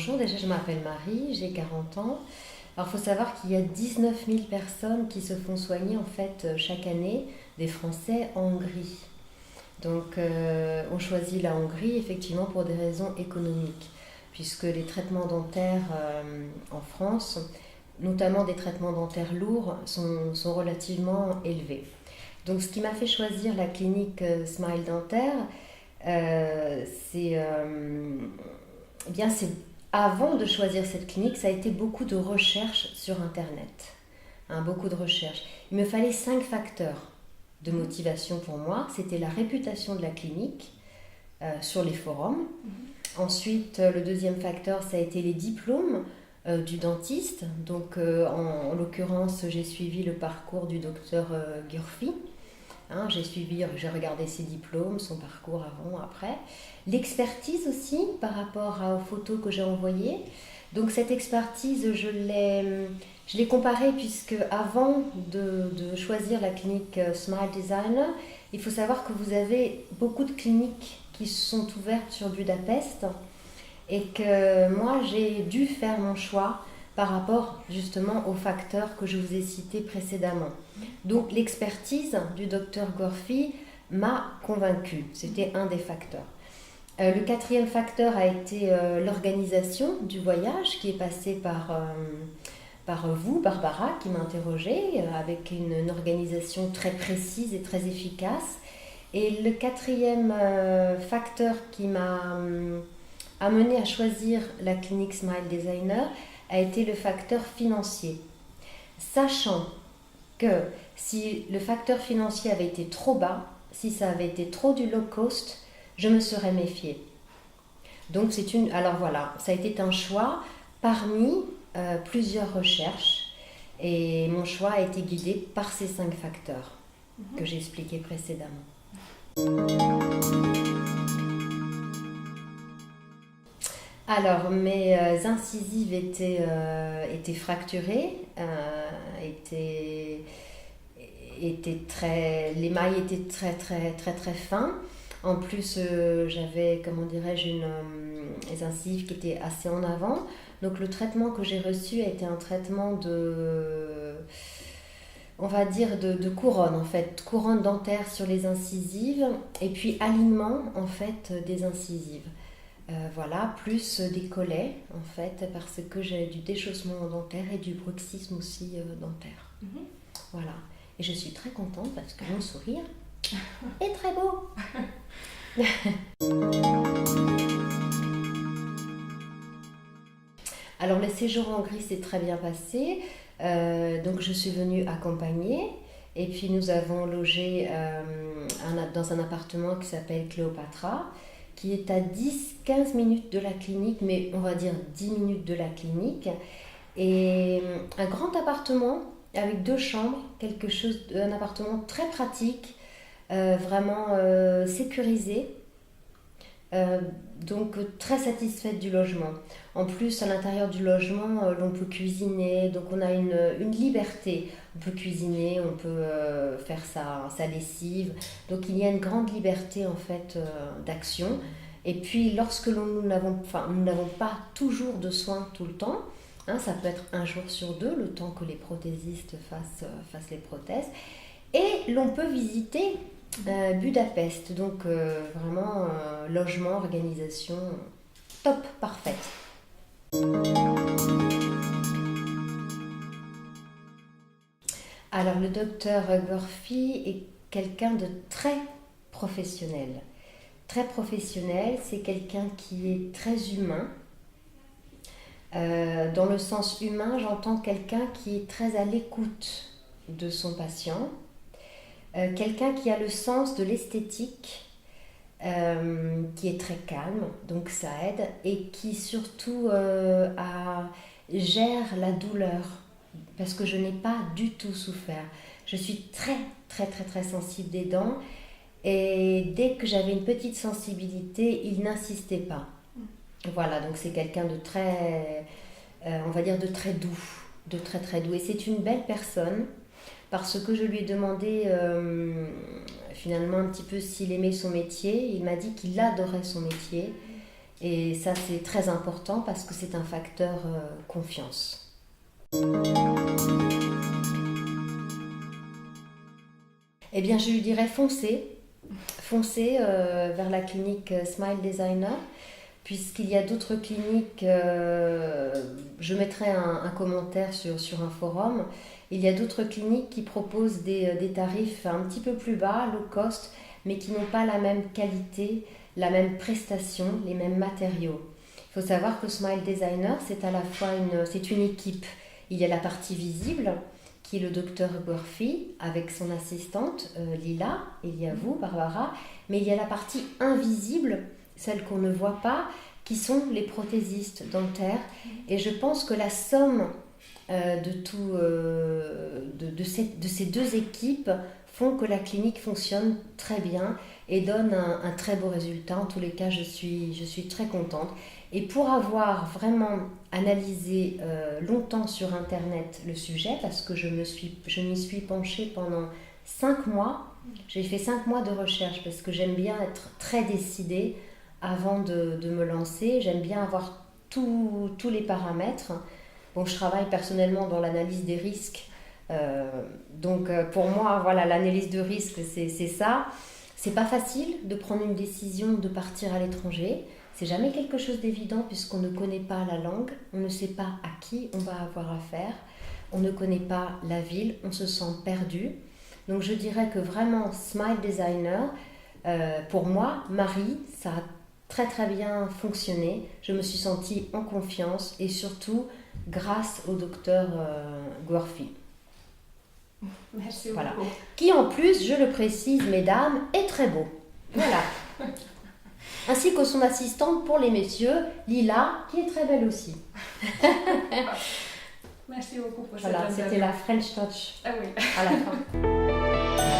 Bonjour, déjà je m'appelle Marie, j'ai 40 ans. Alors il faut savoir qu'il y a 19 000 personnes qui se font soigner en fait chaque année, des Français en Hongrie. Donc on choisit la Hongrie effectivement pour des raisons économiques, puisque les traitements dentaires en France, notamment des traitements dentaires lourds, sont relativement élevés. Donc ce qui m'a fait choisir la clinique Smile Dentaire, c'est eh bien, c'est avant de choisir cette clinique, ça a été beaucoup de recherches sur Internet. Hein, beaucoup de recherches. Il me fallait 5 facteurs de motivation pour moi. C'était la réputation de la clinique sur les forums. Ensuite, le deuxième facteur, ça a été les diplômes du dentiste. Donc, en l'occurrence, j'ai suivi le parcours du docteur Gurfi. Hein, j'ai regardé ses diplômes, son parcours avant, après. L'expertise aussi par rapport aux photos que j'ai envoyées. Donc cette expertise, je l'ai comparée puisque avant de choisir la clinique Smile Designer, il faut savoir que vous avez beaucoup de cliniques qui sont ouvertes sur Budapest et que moi j'ai dû faire mon choix par rapport justement aux facteurs que je vous ai cités précédemment. Donc l'expertise du docteur Gorfi m'a convaincue, c'était un des facteurs. Le quatrième facteur a été l'organisation du voyage qui est passé par vous, Barbara, qui m'a interrogée avec une organisation très précise et très efficace. Et le quatrième facteur qui m'a amené à choisir la clinique Smile Designer a été le facteur financier. Sachant que si le facteur financier avait été trop bas, si ça avait été trop du low cost, je me serais méfiée. Donc alors voilà, ça a été un choix parmi plusieurs recherches et mon choix a été guidé par ces 5 facteurs que j'ai expliqués précédemment. Alors, mes incisives étaient fracturées, l'émail était très très très très fin. En plus, j'avais, comment dirais-je, les incisives qui étaient assez en avant. Donc le traitement que j'ai reçu a été un traitement on va dire de couronne en fait, couronne dentaire sur les incisives et puis alignement en fait des incisives. Voilà, plus des collets en fait, parce que j'ai du déchaussement dentaire et du bruxisme aussi dentaire. Voilà, et je suis très contente parce que mon sourire est très beau. Alors le séjour en Hongrie s'est très bien passé, donc je suis venue accompagnée et puis nous avons logé dans un appartement qui s'appelle Cléopatra, qui est à 10-15 minutes de la clinique, mais on va dire 10 minutes de la clinique, et un grand appartement avec 2 chambres, un appartement très pratique, vraiment sécurisé. Donc très satisfaite du logement. En plus, à l'intérieur du logement, l'on peut cuisiner, donc on a une liberté. On peut cuisiner, on peut faire sa lessive. Donc il y a une grande liberté en fait d'action. Et puis lorsque nous n'avons pas toujours de soins tout le temps, hein, ça peut être un jour sur 2, le temps que les prothésistes fassent les prothèses. Et l'on peut visiter Budapest, donc vraiment logement, organisation top, parfaite. Alors le docteur Gorfi est quelqu'un de très professionnel. Très professionnel, c'est quelqu'un qui est très humain. Dans le sens humain, j'entends quelqu'un qui est très à l'écoute de son patient. Quelqu'un qui a le sens de l'esthétique, qui est très calme, donc ça aide, et qui surtout gère la douleur, parce que je n'ai pas du tout souffert. Je suis très très très très sensible des dents, et dès que j'avais une petite sensibilité, il n'insistait pas. Voilà, donc c'est quelqu'un de très, on va dire de très doux, et c'est une belle personne. Parce que je lui ai demandé finalement un petit peu s'il aimait son métier. Il m'a dit qu'il adorait son métier Et ça, c'est très important parce que c'est un facteur confiance. Eh bien, je lui dirais foncez vers la clinique Smile Designer, puisqu'il y a d'autres cliniques, je mettrai un commentaire sur un forum, il y a d'autres cliniques qui proposent des tarifs un petit peu plus bas, low cost, mais qui n'ont pas la même qualité, la même prestation, les mêmes matériaux. Il faut savoir que Smile Designer, c'est à la fois une équipe. Il y a la partie visible, qui est le docteur Gorfi, avec son assistante Lila, il y a vous, Barbara, mais il y a la partie invisible, celle qu'on ne voit pas, qui sont les prothésistes dentaires. Et je pense que la somme de ces deux équipes font que la clinique fonctionne très bien et donne un très beau résultat. En tous les cas, je suis très contente. Et pour avoir vraiment analysé longtemps sur Internet le sujet, parce que je m'y suis penchée pendant 5 mois, j'ai fait 5 mois de recherche parce que j'aime bien être très décidée avant de me lancer. J'aime bien avoir tous les paramètres. Bon, je travaille personnellement dans l'analyse des risques. Donc pour moi, voilà, l'analyse de risque, c'est ça. C'est pas facile de prendre une décision de partir à l'étranger. C'est jamais quelque chose d'évident puisqu'on ne connaît pas la langue, on ne sait pas à qui on va avoir affaire, on ne connaît pas la ville, on se sent perdu. Donc je dirais que vraiment Smile Designer, pour moi, Marie, ça a très très bien fonctionné. Je me suis sentie en confiance et surtout grâce au docteur Gorfi. Merci beaucoup. Voilà. Qui en plus, je le précise, mesdames, est très beau. Voilà. Ainsi que son assistante pour les messieurs, Lila, qui est très belle aussi. Merci beaucoup pour voilà, cette interview. C'était la French Touch Ah oui. à la fin.